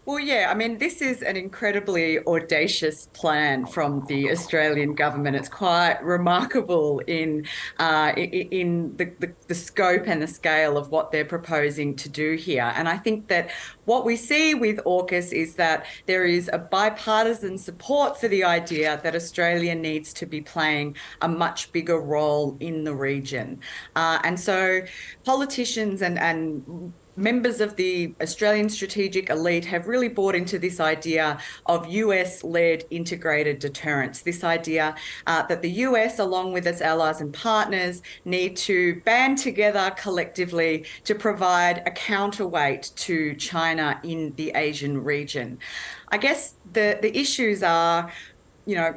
Well, yeah, I mean, this is an incredibly audacious plan from the Australian government. It's quite remarkable in the scope and the scale of what they're proposing to do here. And I think that what we see with AUKUS is that there is a bipartisan support for the idea that Australia needs to be playing a much bigger role in the region. And so politicians and members of the Australian strategic elite have really bought into this idea of US-led integrated deterrence, this idea that the US, along with its allies and partners, need to band together collectively to provide a counterweight to China in the Asian region. I guess the issues are, you know,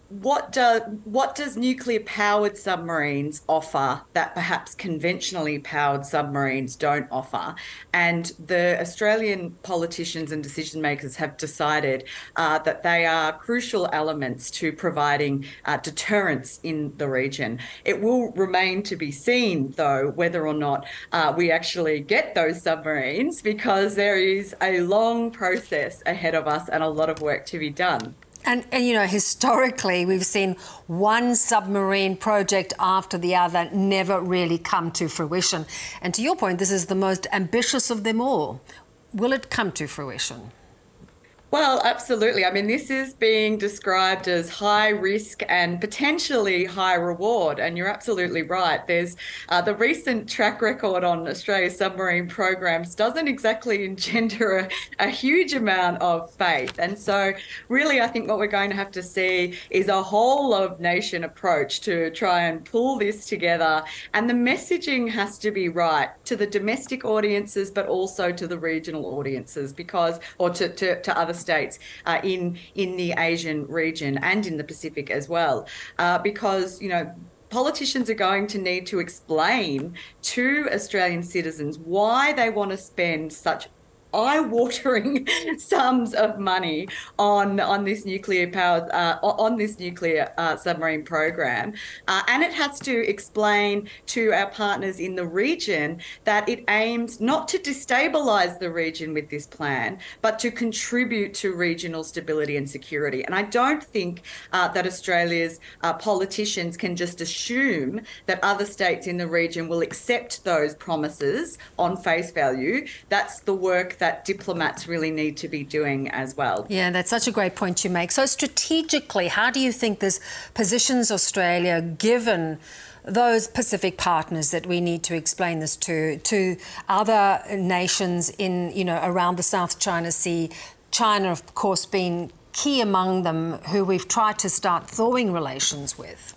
what does nuclear powered submarines offer that perhaps conventionally powered submarines don't offer? And the Australian politicians and decision makers have decided that they are crucial elements to providing deterrence in the region. It will remain to be seen, though, whether or not we actually get those submarines, because there is a long process ahead of us and a lot of work to be done. And, you know, historically, we've seen one submarine project after the other never really come to fruition. And to your point, this is the most ambitious of them all. Will it come to fruition? Well, absolutely. I mean, this is being described as high risk and potentially high reward. And you're absolutely right. There's the recent track record on Australia's submarine programs doesn't exactly engender a huge amount of faith. And so, really, I think what we're going to have to see is a whole of nation approach to try and pull this together. And the messaging has to be right to the domestic audiences, but also to the regional audiences, because, or to other states in the Asian region and in the Pacific as well, because, you know, politicians are going to need to explain to Australian citizens why they want to spend such eye-watering sums of money on this nuclear powered submarine program, and it has to explain to our partners in the region that it aims not to destabilize the region with this plan, but to contribute to regional stability and security. And I don't think that Australia's politicians can just assume that other states in the region will accept those promises on face value. That's the work that diplomats really need to be doing as well. Yeah, that's such a great point you make. So strategically, how do you think this positions Australia, given those Pacific partners that we need to explain this to other nations in, you know, around the South China Sea, China, of course, being key among them, who we've tried to start thawing relations with?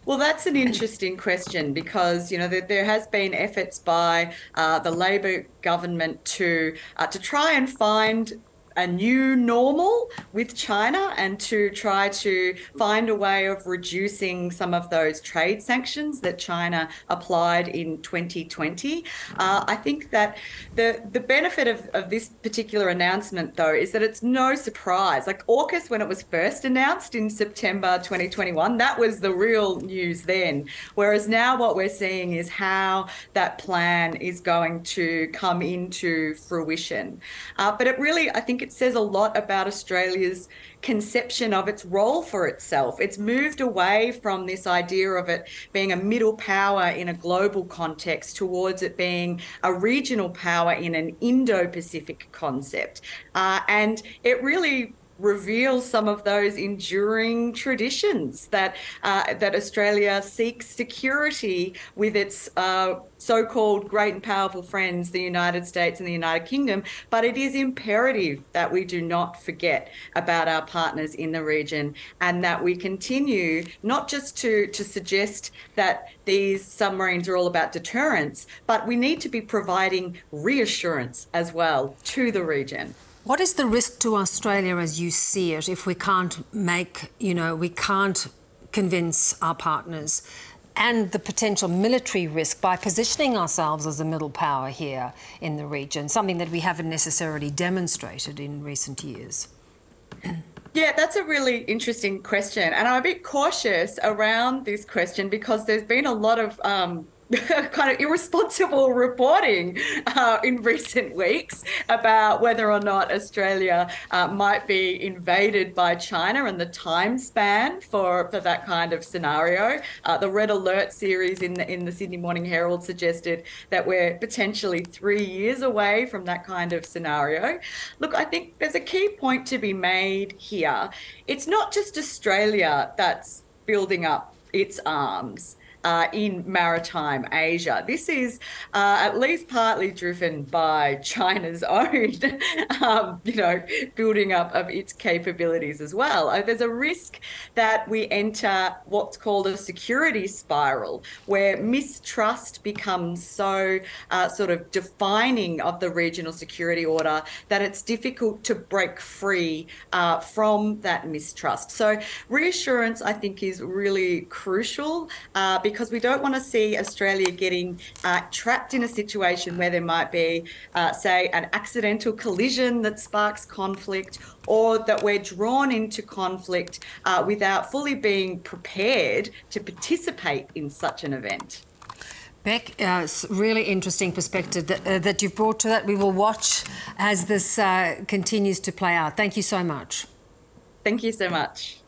Well, that's an interesting question, because, you know, there has been efforts by the Labor government to try and find a new normal with China and to try to find a way of reducing some of those trade sanctions that China applied in 2020. I think that the benefit of this particular announcement, though, is that it's no surprise. Like AUKUS, when it was first announced in September 2021, that was the real news then. Whereas now what we're seeing is how that plan is going to come into fruition. But it really, I think it says a lot about Australia's conception of its role for itself. It's moved away from this idea of it being a middle power in a global context towards it being a regional power in an Indo-Pacific concept. And it really reveals some of those enduring traditions that Australia seeks security with its so-called great and powerful friends, the United States and the United Kingdom. But it is imperative that we do not forget about our partners in the region, and that we continue not just to suggest that these submarines are all about deterrence, but we need to be providing reassurance as well to the region. What is the risk to Australia as you see it if we can't make, you know, we can't convince our partners, and the potential military risk by positioning ourselves as a middle power here in the region, something that we haven't necessarily demonstrated in recent years? Yeah, that's a really interesting question. And I'm a bit cautious around this question because there's been a lot of kind of irresponsible reporting in recent weeks about whether or not Australia might be invaded by China and the time span for that kind of scenario. The Red Alert series in the Sydney Morning Herald suggested that we're potentially 3 years away from that kind of scenario. Look, I think there's a key point to be made here. It's not just Australia that's building up its arms in maritime Asia. This is at least partly driven by China's own, building up of its capabilities as well. There's a risk that we enter what's called a security spiral, where mistrust becomes so sort of defining of the regional security order that it's difficult to break free from that mistrust. So reassurance, I think, is really crucial because we don't want to see Australia getting trapped in a situation where there might be, say, an accidental collision that sparks conflict, or that we're drawn into conflict without fully being prepared to participate in such an event. Beck, really interesting perspective that you've brought to that. We will watch as this continues to play out. Thank you so much. Thank you so much.